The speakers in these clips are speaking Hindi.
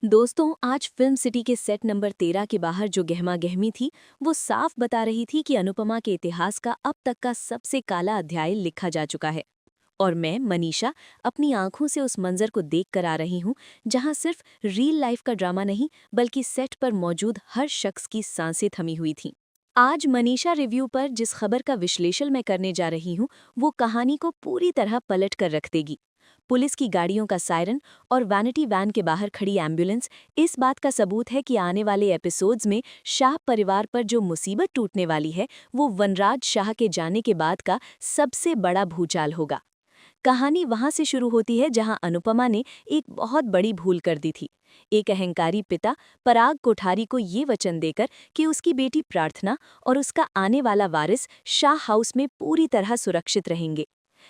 दोस्तों, आज फिल्म सिटी के सेट नंबर 13 के बाहर जो गहमा गहमी थी वो साफ बता रही थी कि अनुपमा के इतिहास का अब तक का सबसे काला अध्याय लिखा जा चुका है। और मैं मनीषा अपनी आंखों से उस मंजर को देख कर आ रही हूँ जहाँ सिर्फ रियल लाइफ का ड्रामा नहीं बल्कि सेट पर मौजूद हर शख्स की सांसें थमी हुई थीं। आज मनीषा रिव्यू पर जिस खबर का विश्लेषण मैं करने जा रही हूँ वो कहानी को पूरी तरह पलट कर रख देगी। पुलिस की गाड़ियों का सायरन और वैनिटी वैन के बाहर खड़ी एम्बुलेंस इस बात का सबूत है कि आने वाले एपिसोड्स में शाह परिवार पर जो मुसीबत टूटने वाली है वो वनराज शाह के जाने के बाद का सबसे बड़ा भूचाल होगा। कहानी वहां से शुरू होती है जहां अनुपमा ने एक बहुत बड़ी भूल कर दी थी। एक अहंकारी पिता पराग कोठारी को ये वचन देकर कि उसकी बेटी प्रार्थना और उसका आने वाला वारिस शाह हाउस में पूरी तरह सुरक्षित रहेंगे।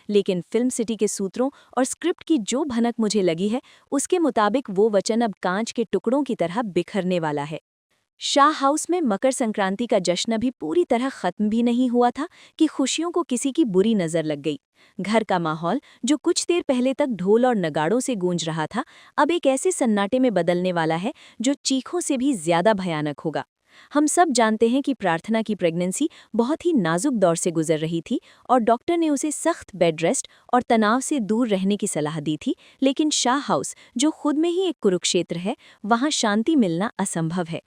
लेकिन फिल्म सिटी के सूत्रों और स्क्रिप्ट की जो भनक मुझे लगी है उसके मुताबिक वो वचन अब कांच के टुकड़ों की तरह बिखरने वाला है। शाह हाउस में मकर संक्रांति का जश्न अभी पूरी तरह खत्म भी नहीं हुआ था कि खुशियों को किसी की बुरी नजर लग गई। घर का माहौल जो कुछ देर पहले तक ढोल और नगाड़ों से गूंज रहा था अब एक ऐसे सन्नाटे में बदलने वाला है जो चीखों से भी ज्यादा भयानक होगा। हम सब जानते हैं कि प्रार्थना की प्रेगनेंसी बहुत ही नाजुक दौर से गुजर रही थी और डॉक्टर ने उसे सख्त बेड रेस्ट और तनाव से दूर रहने की सलाह दी थी। लेकिन शाह हाउस जो खुद में ही एक कुरुक्षेत्र है वहां शांति मिलना असंभव है।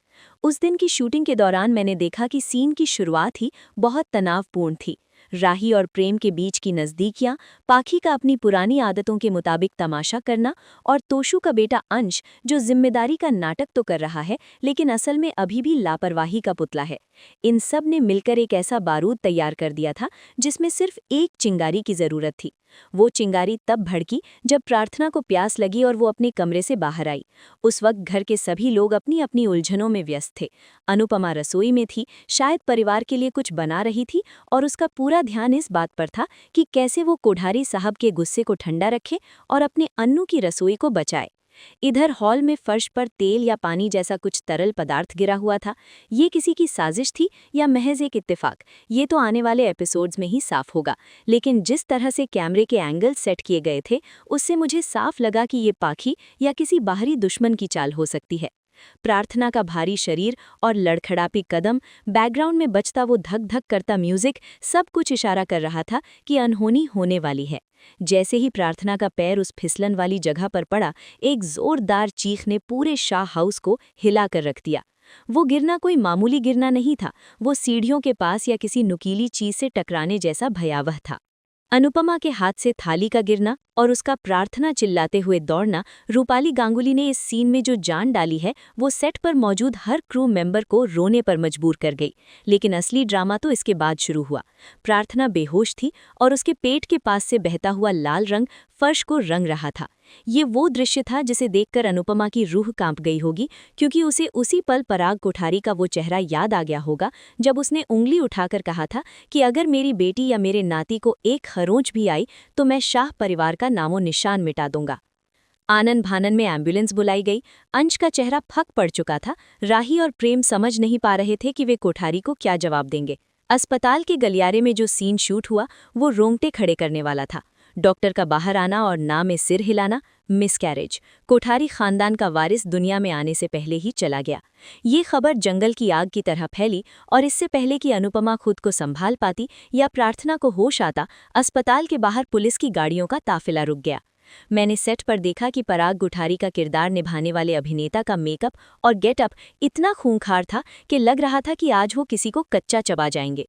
उस दिन की शूटिंग के दौरान मैंने देखा कि सीन की शुरुआत ही बहुत तनावपूर्ण थी। राही और प्रेम के बीच की नज़दीकियां, पाखी का अपनी पुरानी आदतों के मुताबिक तमाशा करना और तोशु का बेटा अंश जो जिम्मेदारी का नाटक तो कर रहा है लेकिन असल में अभी भी लापरवाही का पुतला है। इन सब ने मिलकर एक ऐसा बारूद तैयार कर दिया था जिसमें सिर्फ एक चिंगारी की ज़रूरत थी। वो चिंगारी तब भड़की जब प्रार्थना को प्यास लगी और वो अपने कमरे से बाहर आई। उस वक्त घर के सभी लोग अपनी अपनी उलझनों में व्यस्त थे। अनुपमा रसोई में थी, शायद परिवार के लिए कुछ बना रही थी और उसका पूरा ध्यान इस बात पर था कि कैसे वो कोठारी साहब के गुस्से को ठंडा रखे और अपने अन्नू की रसोई को बचाए। इधर हॉल में फर्श पर तेल या पानी जैसा कुछ तरल पदार्थ गिरा हुआ था। ये किसी की साजिश थी या महज एक इत्तेफाक, ये तो आने वाले एपिसोड्स में ही साफ होगा। लेकिन जिस तरह से कैमरे के एंगल सेट किए गए थे उससे मुझे साफ लगा कि ये पाखी या किसी बाहरी दुश्मन की चाल हो सकती है। प्रार्थना का भारी शरीर और लड़खड़ापी कदम, बैकग्राउंड में बजता वो धक धक करता म्यूजिक, सब कुछ इशारा कर रहा था कि अनहोनी होने वाली है। जैसे ही प्रार्थना का पैर उस फिसलन वाली जगह पर पड़ा, एक जोरदार चीख ने पूरे शाह हाउस को हिला कर रख दिया। वो गिरना कोई मामूली गिरना नहीं था, वो सीढ़ियों के पास या किसी नुकीली चीज से टकराने जैसा भयावह था। अनुपमा के हाथ से थाली का गिरना और उसका प्रार्थना चिल्लाते हुए दौड़ना, रूपाली गांगुली ने इस सीन में जो जान डाली है वो सेट पर मौजूद हर क्रू मेंबर को रोने पर मजबूर कर गई। लेकिन असली ड्रामा तो इसके बाद शुरू हुआ। प्रार्थना बेहोश थी और उसके पेट के पास से बहता हुआ लाल रंग फर्श को रंग रहा था। ये वो दृश्य था जिसे देखकर अनुपमा की रूह कांप गई होगी, क्योंकि उसे उसी पल पराग कोठारी का वो चेहरा याद आ गया होगा जब उसने उंगली उठाकर कहा था कि अगर मेरी बेटी या मेरे नाती को एक खरोंच भी आई तो मैं शाह परिवार का नामो निशान मिटा दूंगा। आनन भानन में एम्बुलेंस बुलाई गई। अंश का चेहरा फक पड़ चुका था। राही और प्रेम समझ नहीं पा रहे थे कि वे कोठारी को क्या जवाब देंगे। अस्पताल के गलियारे में जो सीन शूट हुआ वो रोंगटे खड़े करने वाला था। डॉक्टर का बाहर आना और ना में सिर हिलाना, मिसकैरेज। कोठारी खानदान का वारिस दुनिया में आने से पहले ही चला गया। ये खबर जंगल की आग की तरह फैली और इससे पहले कि अनुपमा खुद को संभाल पाती या प्रार्थना को होश आता, अस्पताल के बाहर पुलिस की गाड़ियों का ताफिला रुक गया। मैंने सेट पर देखा कि पराग कोठारी का किरदार निभाने वाले अभिनेता का मेकअप और गेटअप इतना खूंखार था कि लग रहा था कि आज वो किसी को कच्चा चबा जाएंगे।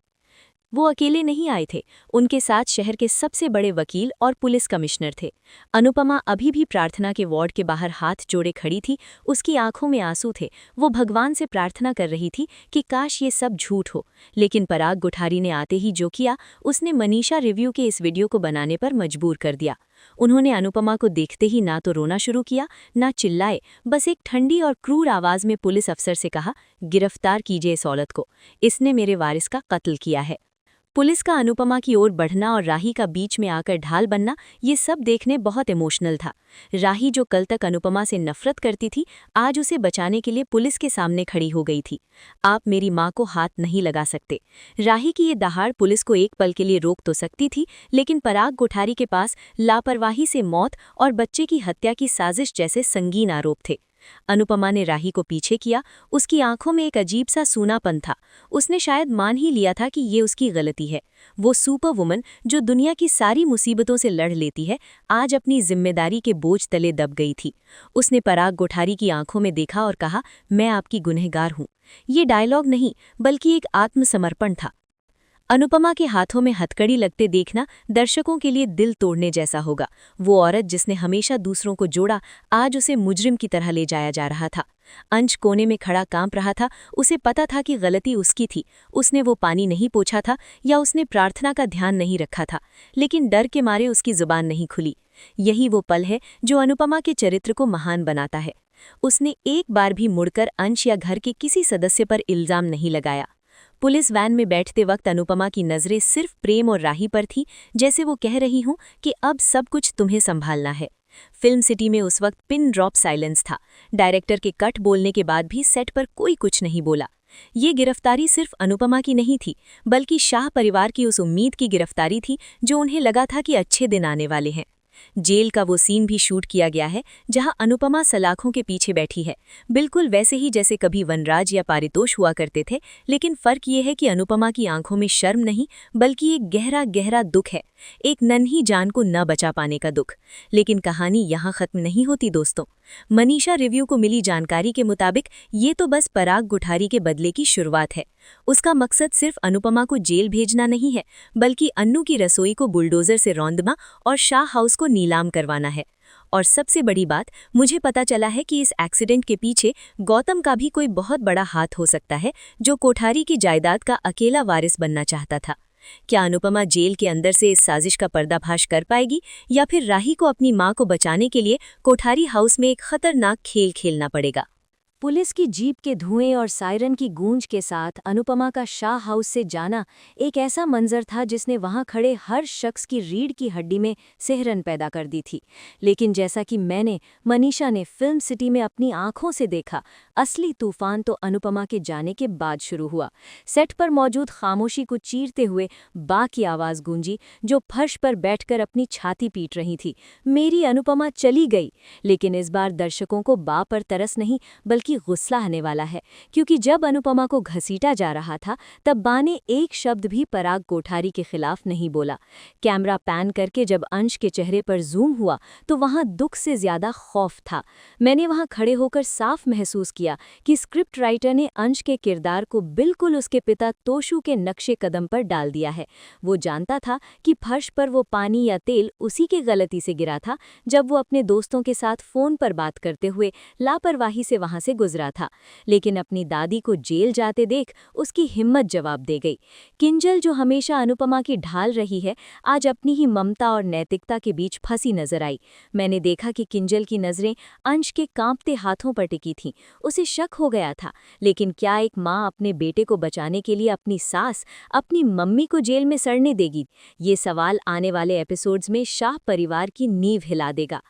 वो अकेले नहीं आए थे, उनके साथ शहर के सबसे बड़े वकील और पुलिस कमिश्नर थे। अनुपमा अभी भी प्रार्थना के वार्ड के बाहर हाथ जोड़े खड़ी थी, उसकी आंखों में आंसू थे। वो भगवान से प्रार्थना कर रही थी कि काश ये सब झूठ हो। लेकिन पराग कोठारी ने आते ही जो किया, उसने मनीषा रिव्यू के इस वीडियो को बनाने पर मजबूर कर दिया। उन्होंने अनुपमा को देखते ही ना तो रोना शुरू किया, ना चिल्लाए, बस एक ठंडी और क्रूर आवाज में पुलिस अफसर से कहा, गिरफ्तार कीजिए इस औरत को, इसने मेरे वारिस का कत्ल किया है। पुलिस का अनुपमा की ओर बढ़ना और राही का बीच में आकर ढाल बनना, ये सब देखने बहुत इमोशनल था। राही जो कल तक अनुपमा से नफरत करती थी, आज उसे बचाने के लिए पुलिस के सामने खड़ी हो गई थी। आप मेरी माँ को हाथ नहीं लगा सकते। राही की ये दहाड़ पुलिस को एक पल के लिए रोक तो सकती थी, लेकिन पराग कोठारी के पास लापरवाही से मौत और बच्चे की हत्या की साजिश जैसे संगीन आरोप थे। अनुपमा ने राही को पीछे किया। उसकी आंखों में एक अजीब सा सूनापन था। उसने शायद मान ही लिया था कि ये उसकी गलती है। वो सुपर वुमन जो दुनिया की सारी मुसीबतों से लड़ लेती है, आज अपनी जिम्मेदारी के बोझ तले दब गई थी। उसने पराग कोठारी की आंखों में देखा और कहा, मैं आपकी गुनहगार हूं। ये डायलॉग नहीं, बल्कि एक आत्मसमर्पण था। अनुपमा के हाथों में हथकड़ी लगते देखना दर्शकों के लिए दिल तोड़ने जैसा होगा। वो औरत जिसने हमेशा दूसरों को जोड़ा, आज उसे मुजरिम की तरह ले जाया जा रहा था। अंश कोने में खड़ा कांप रहा था। उसे पता था कि गलती उसकी थी। उसने वो पानी नहीं पोंछा था या उसने प्रार्थना का ध्यान नहीं रखा था, लेकिन डर के मारे उसकी जुबान नहीं खुली। यही वो पल है जो अनुपमा के चरित्र को महान बनाता है। उसने एक बार भी मुड़कर अंश या घर के किसी सदस्य पर इल्जाम नहीं लगाया। पुलिस वैन में बैठते वक्त अनुपमा की नज़रें सिर्फ प्रेम और राही पर थी, जैसे वो कह रही हूं कि अब सब कुछ तुम्हें संभालना है। फिल्म सिटी में उस वक्त पिन ड्रॉप साइलेंस था। डायरेक्टर के कट बोलने के बाद भी सेट पर कोई कुछ नहीं बोला। ये गिरफ्तारी सिर्फ अनुपमा की नहीं थी, बल्कि शाह परिवार की उस उम्मीद की गिरफ्तारी थी जो उन्हें लगा था कि अच्छे दिन आने वाले हैं। जेल का वो सीन भी शूट किया गया है जहां अनुपमा सलाखों के पीछे बैठी है, बिल्कुल वैसे ही जैसे कभी वनराज या पारितोष हुआ करते थे। लेकिन फर्क ये है कि अनुपमा की आंखों में शर्म नहीं, बल्कि एक गहरा गहरा दुख है, एक नन्ही जान को न बचा पाने का दुख। लेकिन कहानी यहाँ खत्म नहीं होती दोस्तों। मनीषा रिव्यू को मिली जानकारी के मुताबिक ये तो बस पराग कोठारी के बदले की शुरुआत है। उसका मकसद सिर्फ अनुपमा को जेल भेजना नहीं है, बल्कि अन्नू की रसोई को बुलडोजर से रौंदना और शाह हाउस को नीलाम करवाना है। और सबसे बड़ी बात, मुझे पता चला है कि इस एक्सीडेंट के पीछे गौतम का भी कोई बहुत बड़ा हाथ हो सकता है, जो कोठारी की जायदाद का अकेला वारिस बनना चाहता था। क्या अनुपमा जेल के अंदर से इस साजिश का पर्दाफाश कर पाएगी, या फिर राही को अपनी मां को बचाने के लिए कोठारी हाउस में एक खतरनाक खेल खेलना पड़ेगा? पुलिस की जीप के धुएं और सायरन की गूंज के साथ अनुपमा का शाह हाउस से जाना एक ऐसा मंजर था जिसने वहां खड़े हर शख्स की रीढ़ की हड्डी में सिहरन पैदा कर दी थी। लेकिन जैसा कि मनीषा ने फिल्म सिटी में अपनी आंखों से देखा, असली तूफान तो अनुपमा के जाने के बाद शुरू हुआ। सेट पर मौजूद खामोशी को चीरते हुए बा की आवाज़ गूंजी, जो फर्श पर बैठकर अपनी छाती पीट रही थी, मेरी अनुपमा चली गई। लेकिन इस बार दर्शकों को बा पर तरस नहीं, बल्कि गुस्सा आने वाला है, क्योंकि जब अनुपमा को घसीटा जा रहा था तब बा ने एक शब्द भी पराग कोठारी के खिलाफ नहीं बोला। कैमरा पैन करके जब अंश के चेहरे पर जूम हुआ तो वहां दुख से ज्यादा खौफ था। मैंने वहां खड़े होकर साफ महसूस किया कि स्क्रिप्ट राइटर ने अंश के किरदार को बिल्कुल उसके पिता तोशु के नक्शे कदम पर डाल दिया है। वो जानता था कि फर्श पर वो पानी या तेल उसी के गलती से गिरा था जब वो अपने दोस्तों के साथ फोन पर बात करते हुए लापरवाही से वहां से गुजरा था। लेकिन अपनी दादी को जेल जाते देख उसकी हिम्मत जवाब दे गई। किंजल, जो हमेशा अनुपमा की ढाल रही है, आज अपनी ही ममता और नैतिकता के बीच फंसी नजर आई। मैंने देखा कि किंजल की नजरें अंश के कांपते हाथों पर टिकी थीं। उसे शक हो गया था, लेकिन क्या एक माँ अपने बेटे को बचाने के लिए अपनी सास, अपनी मम्मी को जेल में सड़ने देगी? ये सवाल आने वाले एपिसोड्स में शाह परिवार की नींव हिला देगा।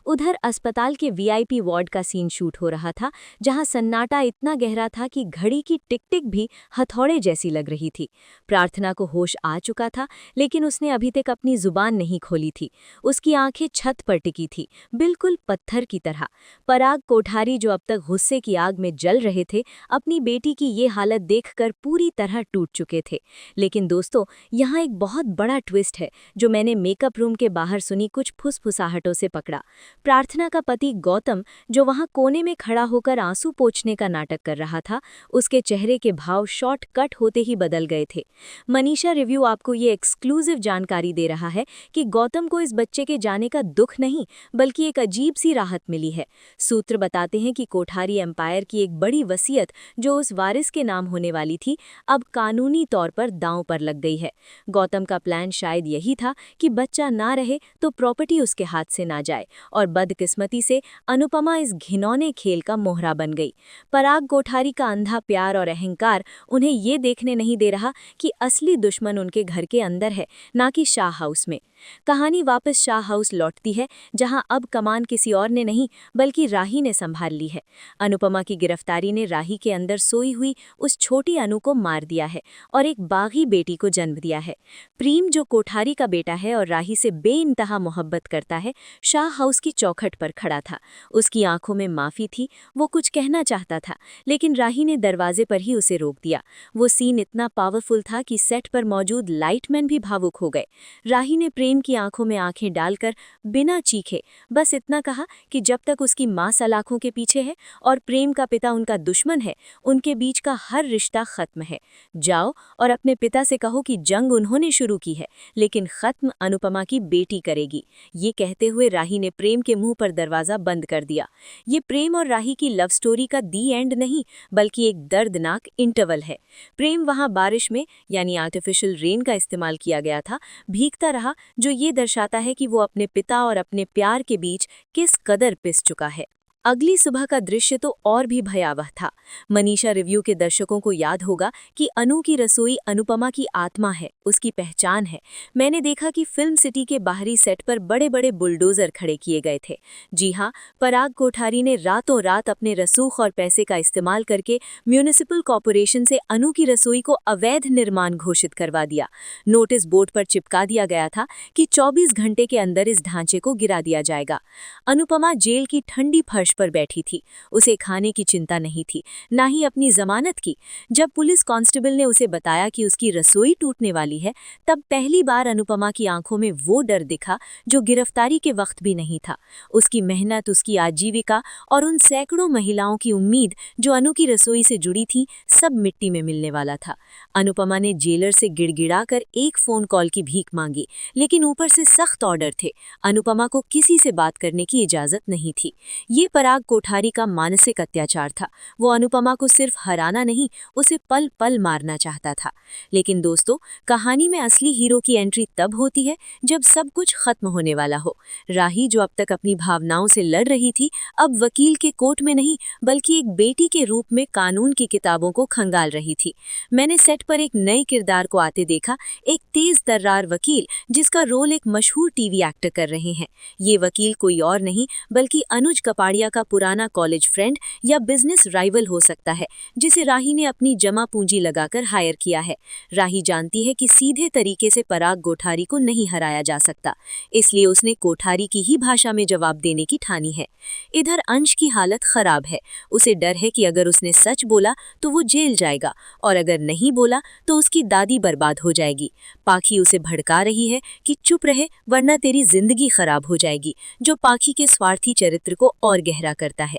उधर अस्पताल के वीआईपी वार्ड का सीन शूट हो रहा था, जहां सन्नाटा इतना गहरा था कि घड़ी की टिक टिक भी हथौड़े जैसी लग रही थी। प्रार्थना को होश आ चुका था, लेकिन उसने अभी तक अपनी जुबान नहीं खोली थी। उसकी आंखें छत पर टिकी थी, बिल्कुल पत्थर की तरह। पराग कोठारी, जो अब तक गुस्से की आग में जल रहे थे, अपनी बेटी की ये हालत देखकर पूरी तरह टूट चुके थे। लेकिन दोस्तों, यहाँ एक बहुत बड़ा ट्विस्ट है जो मैंने मेकअप रूम के बाहर सुनी कुछ फुसफुसाहटों से पकड़ा। प्रार्थना का पति गौतम, जो वहां कोने में खड़ा होकर आंसू पोंछने का नाटक कर रहा था, उसके चेहरे के भाव शॉर्ट कट होते ही बदल गए थे। मनीषा रिव्यू आपको ये एक्सक्लूसिव जानकारी दे रहा है कि गौतम को इस बच्चे के जाने का दुख नहीं, बल्कि एक अजीब सी राहत मिली है। सूत्र बताते हैं कि कोठारी एम्पायर की एक बड़ी वसीयत, जो उस वारिस के नाम होने वाली थी, अब कानूनी तौर पर दांव पर लग गई है। गौतम का प्लान शायद यही था कि बच्चा ना रहे तो प्रॉपर्टी उसके हाथ से ना जाए, और बदकिस्मती से अनुपमा इस घिनौने खेल का मोहरा बन गई। पराग कोठारी का अंधा प्यार और अहंकार उन्हें ये देखने नहीं दे रहा कि असली दुश्मन उनके घर के अंदर है, ना कि शाह हाउस में। कहानी वापस शाह हाउस लौटती है, जहां अब कमान किसी और ने नहीं बल्कि राही ने संभाल ली है। अनुपमा की गिरफ्तारी ने राही के अंदर सोई हुई उस छोटी अनु को मार दिया है और एक बागी बेटी को जन्म दिया है। प्रेम, जो कोठारी का बेटा है और राही से बेइंतहा मोहब्बत करता है, शाह हाउस की चौखट पर खड़ा था। उसकी आंखों में माफी थी, वो कुछ कहना चाहता था, लेकिन राही ने दरवाजे पर ही उसे रोक दिया। वो सीन इतना पावरफुल था कि सेट पर मौजूद लाइटमैन भी भावुक हो गए। राही ने प्रेम की आंखों में आंखें डालकर बिना चीखे बस इतना कहा कि जब तक उसकी मां सलाखों के पीछे है और प्रेम का पिता उनका दुश्मन है, उनके बीच का हर रिश्ता खत्म है। जाओ और अपने पिता से कहो कि जंग उन्होंने शुरू की है, लेकिन खत्म अनुपमा की बेटी करेगी। ये कहते हुए राही ने प्रेम के मुंह पर दरवाजा बंद कर दिया। ये प्रेम और राही की लव स्टोरी का दी एंड नहीं, बल्कि एक दर्दनाक इंटरवल है। प्रेम वहां बारिश में यानी आर्टिफिशियल रेन का इस्तेमाल किया गया था, भीगता रहा, जो ये दर्शाता है कि वो अपने पिता और अपने प्यार के बीच किस कदर पिस चुका है। अगली सुबह का दृश्य तो और भी भयावह था। मनीषा रिव्यू के दर्शकों को याद होगा कि अनु की रसोई अनुपमा की आत्मा है, उसकी पहचान है। मैंने देखा कि फिल्म सिटी के बाहरी सेट पर बड़े बड़े बुलडोजर खड़े किए गए थे। जी हाँ, पराग कोठारी ने रातों रात अपने रसूख और पैसे का इस्तेमाल करके म्यूनिसिपल कॉरपोरेशन से अनु की रसोई को अवैध निर्माण घोषित करवा दिया। नोटिस बोर्ड पर चिपका दिया गया था कि 24 घंटे के अंदर इस ढांचे को गिरा दिया जाएगा। अनुपमा जेल की ठंडी फर्श पर बैठी थी। उसे खाने की चिंता नहीं थी, ना ही अपनी जमानत की। जब पुलिस कांस्टेबल ने उसे बताया कि उसकी रसोई टूटने वाली है, तब पहली बार अनुपमा की आंखों में वो डर दिखा जो गिरफ्तारी के वक्त भी नहीं था। उसकी मेहनत, उसकी आजीविका और उन सैकड़ों महिलाओं की उम्मीद जो अनु की रसोई से जुड़ी थी, सब मिट्टी में मिलने वाला था। अनुपमा ने जेलर से गिड़गिड़ाकर एक फोन कॉल की भीख मांगी, लेकिन ऊपर से सख्त ऑर्डर थे। अनुपमा को किसी से बात करने की इजाजत नहीं थी। ये पराग कोठारी का मानसिक अत्याचार था। वो अनुपमा को सिर्फ हराना नहीं, उसे पल पल मारना चाहता था। लेकिन दोस्तों, कहानी में असली हीरो की एंट्री तब होती है जब सब कुछ खत्म होने वाला हो। राही, जो अब तक अपनी भावनाओं से लड़ रही थी, अब वकील के कोर्ट में नहीं बल्कि एक बेटी के रूप में कानून की किताबों को खंगाल रही थी। मैंने सेट पर एक नए किरदार को आते देखा, एक तेज तर्रार वकील जिसका रोल एक मशहूर टीवी एक्टर कर रहे हैं। ये वकील कोई और नहीं बल्कि अनुज कपाड़िया का पुराना कॉलेज फ्रेंड या बिजनेस राइवल हो सकता है, जिसे राही ने अपनी जमा पूंजी लगाकर हायर किया है। राही जानती है कि सीधे तरीके से पराग कोठारी को नहीं हराया जा सकता, इसलिए उसने कोठारी की ही भाषा में जवाब देने की ठानी है। इधर अंश की हालत खराब है। उसे डर है कि अगर उसने सच बोला तो वो जेल जाएगा, और अगर नहीं बोला तो उसकी दादी बर्बाद हो जाएगी। पाखी उसे भड़का रही है कि चुप रहे वरना तेरी जिंदगी खराब हो जाएगी, जो पाखी के स्वार्थी चरित्र को और गहरा करता है।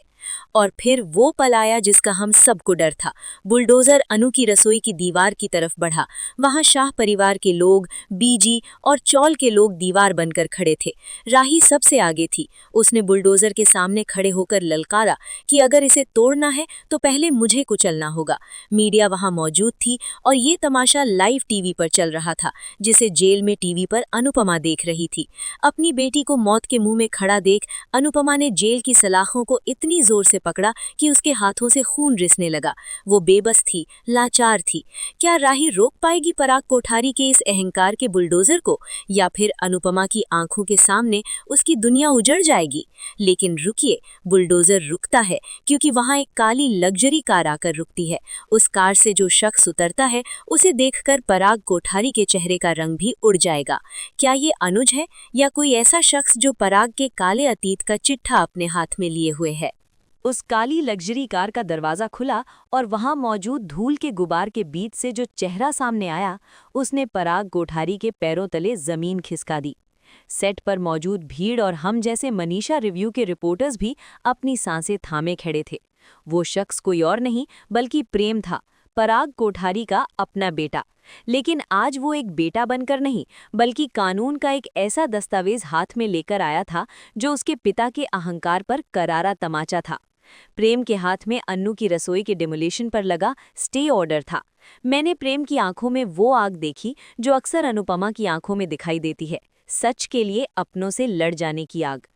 और फिर वो पल आया जिसका हम सबको डर था। बुलडोजर अनु की रसोई की दीवार की तरफ बढ़ा। वहां शाह परिवार के लोग, बीजी और चौल के लोग दीवार बनकर खड़े थे। राही सबसे आगे थी। उसने बुलडोजर के सामने खड़े होकर ललकारा कि अगर इसे तोड़ना है तो पहले मुझे कुचलना होगा। मीडिया वहां मौजूद थी और ये तमाशा लाइव टीवी पर चल रहा था, जिसे जेल में टीवी पर अनुपमा देख रही थी। अपनी बेटी को मौत के मुंह में खड़ा देख अनुपमा ने जेल की सलाखों को इतनी जोर से पकड़ा कि उसके हाथों से खून रिसने लगा। वो बेबस थी, लाचार थी। क्या राही रोक पाएगी पराग कोठारी के इस अहंकार के बुलडोजर को, या फिर अनुपमा की आंखों के सामने उसकी दुनिया उजड़ जाएगी? लेकिन रुकिए, बुलडोजर रुकता है क्योंकि वहां एक काली लग्जरी कार आकर रुकती है। उस कार से जो शख्स उतरता है, उसे देखकर पराग कोठारी के चेहरे का रंग भी उड़ जाएगा। क्या ये अनुज है या कोई ऐसा शख्स जो पराग के काले अतीत का चिट्ठा अपने हाथ में लिए हुए है? उस काली लग्जरी कार का दरवाज़ा खुला और वहां मौजूद धूल के गुबार के बीच से जो चेहरा सामने आया, उसने पराग कोठारी के पैरों तले जमीन खिसका दी। सेट पर मौजूद भीड़ और हम जैसे मनीषा रिव्यू के रिपोर्टर्स भी अपनी सांसें थामे खड़े थे। वो शख्स कोई और नहीं बल्कि प्रेम था, पराग कोठारी का अपना बेटा। लेकिन आज वो एक बेटा बनकर नहीं बल्कि कानून का एक ऐसा दस्तावेज हाथ में लेकर आया था जो उसके पिता के अहंकार पर करारा तमाचा था। प्रेम के हाथ में अन्नू की रसोई के डिमोलिशन पर लगा स्टे ऑर्डर था। मैंने प्रेम की आंखों में वो आग देखी जो अक्सर अनुपमा की आंखों में दिखाई देती है, सच के लिए अपनों से लड़ जाने की आग।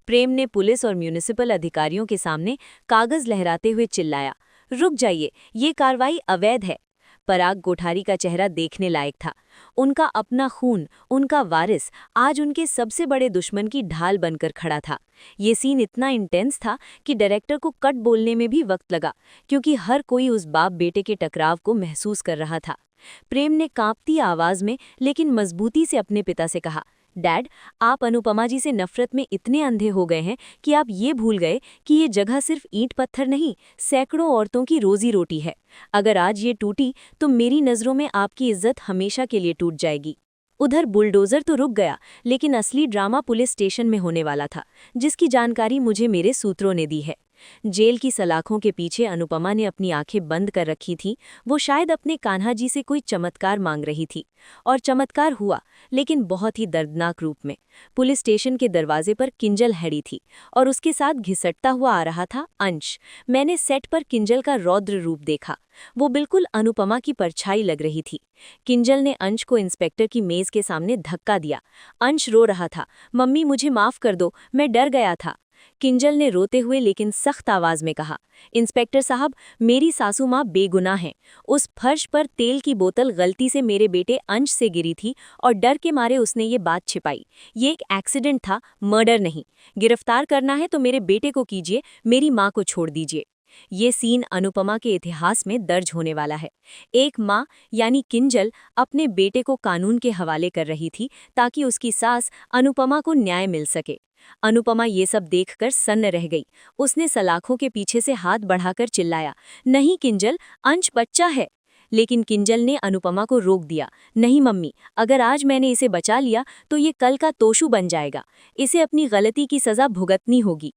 प्रेम ने पुलिस और म्यूनिसिपल अधिकारियों के सामने कागज लहराते हुए चिल्लाया, रुक जाइए, ये कार्रवाई अवैध है। पराग कोठारी का चेहरा देखने लायक था। उनका अपना खून, उनका वारिस, आज उनके सबसे बड़े दुश्मन की ढाल बनकर खड़ा था। ये सीन इतना इंटेंस था कि डायरेक्टर को कट बोलने में भी वक्त लगा, क्योंकि हर कोई उस बाप बेटे के टकराव को महसूस कर रहा था। प्रेम ने कांपती आवाज में लेकिन मजबूती से अपने पिता से कहा, डैड, आप अनुपमा जी से नफरत में इतने अंधे हो गए हैं कि आप ये भूल गए कि ये जगह सिर्फ ईंट पत्थर नहीं, सैकड़ों औरतों की रोजी रोटी है। अगर आज ये टूटी तो मेरी नज़रों में आपकी इज्जत हमेशा के लिए टूट जाएगी। उधर बुलडोजर तो रुक गया, लेकिन असली ड्रामा पुलिस स्टेशन में होने वाला था, जिसकी जानकारी मुझे मेरे सूत्रों ने दी है। जेल की सलाखों के पीछे अनुपमा ने अपनी आंखें बंद कर रखी थी। वो शायद अपने कान्हा जी से कोई चमत्कार मांग रही थी, और चमत्कार हुआ, लेकिन बहुत ही दर्दनाक रूप में। पुलिस स्टेशन के दरवाजे पर किंजल खड़ी थी, और उसके साथ घिसटता हुआ आ रहा था अंश। मैंने सेट पर किंजल का रौद्र रूप देखा। वो बिल्कुल अनुपमा की परछाई लग रही थी। किंजल ने अंश को इंस्पेक्टर की मेज के सामने धक्का दिया। अंश रो रहा था, मम्मी मुझे माफ कर दो, मैं डर गया था। किंजल ने रोते हुए लेकिन सख्त आवाज में कहा, इंस्पेक्टर साहब, मेरी सासू माँ बेगुनाह हैं। उस फर्श पर तेल की बोतल गलती से मेरे बेटे अंश से गिरी थी और डर के मारे उसने ये बात छिपाई। ये एक एक्सीडेंट था, मर्डर नहीं। गिरफ्तार करना है तो मेरे बेटे को कीजिए, मेरी माँ को छोड़ दीजिए। ये सीन अनुपमा के इतिहास में दर्ज होने वाला है। एक माँ यानी किंजल अपने बेटे को कानून के हवाले कर रही थी ताकि उसकी सास अनुपमा को न्याय मिल सके। अनुपमा ये सब देखकर सन्न रह गई। उसने सलाखों के पीछे से हाथ बढ़ाकर चिल्लाया, नहीं किंजल, अंश बच्चा है। लेकिन किंजल ने अनुपमा को रोक दिया, नहीं मम्मी, अगर आज मैंने इसे बचा लिया तो ये कल का तोशू बन जाएगा। इसे अपनी गलती की सजा भुगतनी होगी।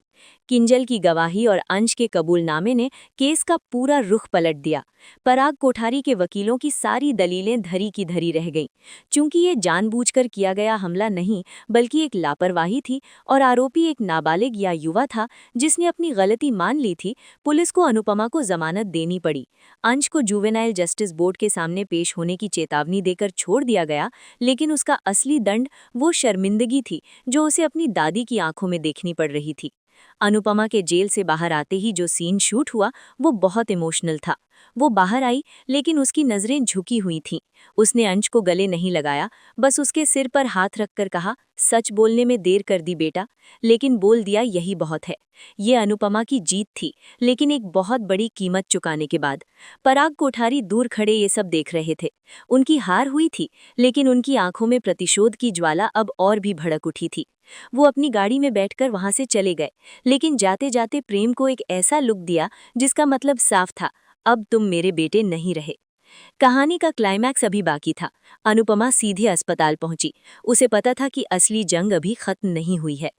किंजल की गवाही और अंश के कबूलनामे ने केस का पूरा रुख पलट दिया। पराग कोठारी के वकीलों की सारी दलीलें धरी की धरी रह गईं। चूंकि ये जानबूझकर किया गया हमला नहीं, बल्कि एक लापरवाही थी और आरोपी एक नाबालिग या युवा था जिसने अपनी गलती मान ली थी, पुलिस को अनुपमा को जमानत देनी पड़ी। अंश को जुवेनाइल जस्टिस बोर्ड के सामने पेश होने की चेतावनी देकर छोड़ दिया गया, लेकिन उसका असली दंड वो शर्मिंदगी थी जो उसे अपनी दादी की आंखों में देखनी पड़ रही थी। अनुपमा के जेल से बाहर आते ही जो सीन शूट हुआ वो बहुत इमोशनल था। वो बाहर आई, लेकिन उसकी नजरें झुकी हुई थीं। उसने अंश को गले नहीं लगाया, बस उसके सिर पर हाथ रखकर कहा, सच बोलने में देर कर दी बेटा, लेकिन बोल दिया यही बहुत है। ये अनुपमा की जीत थी, लेकिन एक बहुत बड़ी कीमत चुकाने के बाद। पराग कोठारी दूर खड़े ये सब देख रहे थे। उनकी हार हुई थी, लेकिन उनकी आंखों में प्रतिशोध की ज्वाला अब और भी भड़क उठी थी। वो अपनी गाड़ी में बैठकर वहां से चले गए, लेकिन जाते जाते प्रेम को एक ऐसा लुक दिया जिसका मतलब साफ था, अब तुम मेरे बेटे नहीं रहे। कहानी का क्लाइमैक्स अभी बाकी था। अनुपमा सीधे अस्पताल पहुंची। उसे पता था कि असली जंग अभी खत्म नहीं हुई है।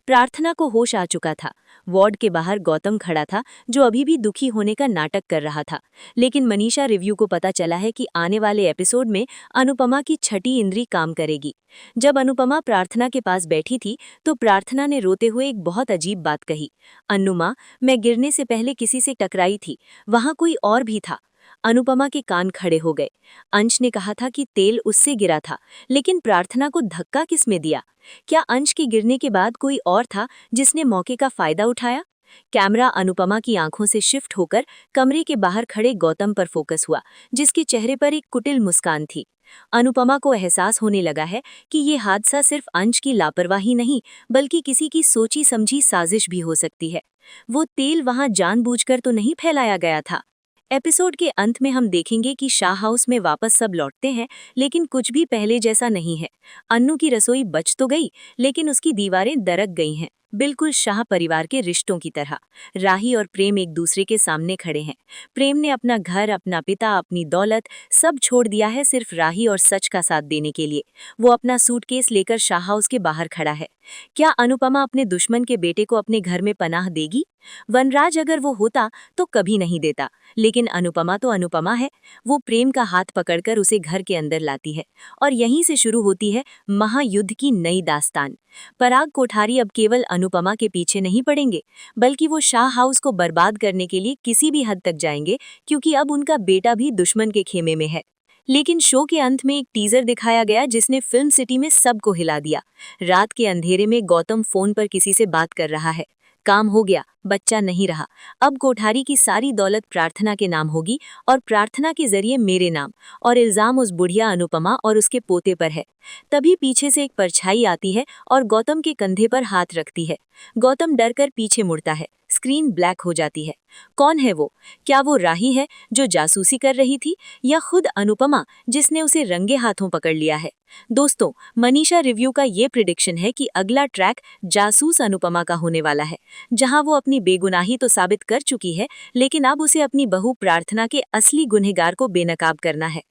प्रार्थना को होश आ चुका था। वार्ड के बाहर गौतम खड़ा था, जो अभी भी दुखी होने का नाटक कर रहा था। लेकिन मनीषा रिव्यू को पता चला है कि आने वाले एपिसोड में अनुपमा की छठी इंद्री काम करेगी। जब अनुपमा प्रार्थना के पास बैठी थी तो प्रार्थना ने रोते हुए एक बहुत अजीब बात कही, अन्नू माँ, मैं गिरने से पहले किसी से टकराई थी, वहां कोई और भी था। अनुपमा के कान खड़े हो गए। अंश ने कहा था कि तेल उससे गिरा था, लेकिन प्रार्थना को धक्का किसमें दिया? क्या अंश के गिरने के बाद कोई और था जिसने मौके का फायदा उठाया? कैमरा अनुपमा की आंखों से शिफ्ट होकर कमरे के बाहर खड़े गौतम पर फोकस हुआ, जिसके चेहरे पर एक कुटिल मुस्कान थी। अनुपमा को एहसास होने लगा है कि ये हादसा सिर्फ अंश की लापरवाही नहीं, बल्कि किसी की सोची समझी साजिश भी हो सकती है। वो तेल वहां जानबूझकर तो नहीं फैलाया गया था। एपिसोड के अंत में हम देखेंगे कि शाह हाउस में वापस सब लौटते हैं, लेकिन कुछ भी पहले जैसा नहीं है। अन्नू की रसोई बच तो गई, लेकिन उसकी दीवारें दरक गई हैं, बिल्कुल शाह परिवार के रिश्तों की तरह। राही और प्रेम एक दूसरे के सामने खड़े हैं। प्रेम ने अपना घर, अपना पिता, अपनी दौलत सब छोड़ दिया है सिर्फ राही और सच का साथ देने के लिए। वो अपना सूटकेस लेकर शाह हाउस के बाहर खड़ा है। क्या अनुपमा अपने दुश्मन के बेटे को अपने घर में पनाह देगी? वनराज अगर वो होता तो कभी नहीं देता, लेकिन अनुपमा तो अनुपमा है। वो प्रेम का हाथ पकड़कर उसे घर के अंदर लाती है, और यहीं से शुरू होती है महायुद्ध की नई दास्तान। पराग कोठारी अब केवल अनुपमा के पीछे नहीं पड़ेंगे, बल्कि वो शाह हाउस को बर्बाद करने के लिए किसी भी हद तक जाएंगे, क्योंकि अब उनका बेटा भी दुश्मन के खेमे में है। लेकिन शो के अंत में एक टीजर दिखाया गया जिसने फिल्म सिटी में सबको हिला दिया। रात के अंधेरे में गौतम फोन पर किसी से बात कर रहा है। काम हो गया, बच्चा नहीं रहा। अब कोठारी की सारी दौलत प्रार्थना के नाम होगी और प्रार्थना के जरिए मेरे नाम। और इल्जाम उस बुढ़िया अनुपमा और उसके पोते पर है। तभी पीछे से एक परछाई आती है और गौतम के कंधे पर हाथ रखती है। गौतम डरकर पीछे मुड़ता है। स्क्रीन ब्लैक हो जाती है। कौन है वो? क्या वो राही है जो जासूसी कर रही थी, या खुद अनुपमा जिसने उसे रंगे हाथों पकड़ लिया है? दोस्तों, मनीषा रिव्यू का ये प्रिडिक्शन है कि अगला ट्रैक जासूस अनुपमा का होने वाला है, जहां वो अपनी बेगुनाही तो साबित कर चुकी है, लेकिन अब उसे अपनी बहू प्रार्थना के असली गुनहगार को बेनकाब करना है।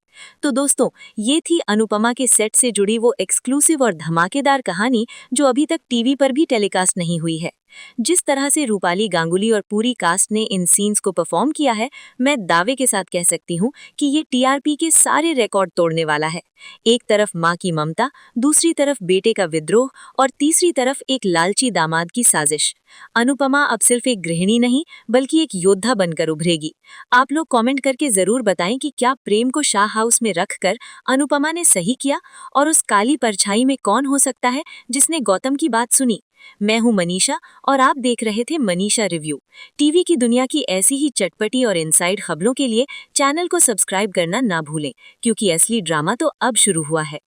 तो दोस्तों, ये थी अनुपमा के सेट से जुड़ी वो एक्सक्लूसिव और धमाकेदार कहानी जो अभी तक टीवी पर भी टेलीकास्ट नहीं हुई है। जिस तरह से रूपाली गांगुली और पूरी कास्ट ने इन सीन्स को परफॉर्म किया है, मैं दावे के साथ कह सकती हूँ कि ये टीआरपी के सारे रिकॉर्ड तोड़ने वाला है। एक तरफ माँ की ममता, दूसरी तरफ बेटे का विद्रोह और तीसरी तरफ एक लालची दामाद की साजिश। अनुपमा अब सिर्फ एक गृहिणी नहीं, बल्कि एक योद्धा बनकर उभरेगी। आप लोग कमेंट करके जरूर बताएं कि क्या प्रेम को शाह हाउस में रखकर अनुपमा ने सही किया, और उस काली परछाई में कौन हो सकता है जिसने गौतम की बात सुनी। मैं हूं मनीषा और आप देख रहे थे मनीषा रिव्यू। टीवी की दुनिया की ऐसी ही चटपटी और इनसाइड खबरों के लिए चैनल को सब्सक्राइब करना ना भूलें, क्योंकि असली ड्रामा तो अब शुरू हुआ है।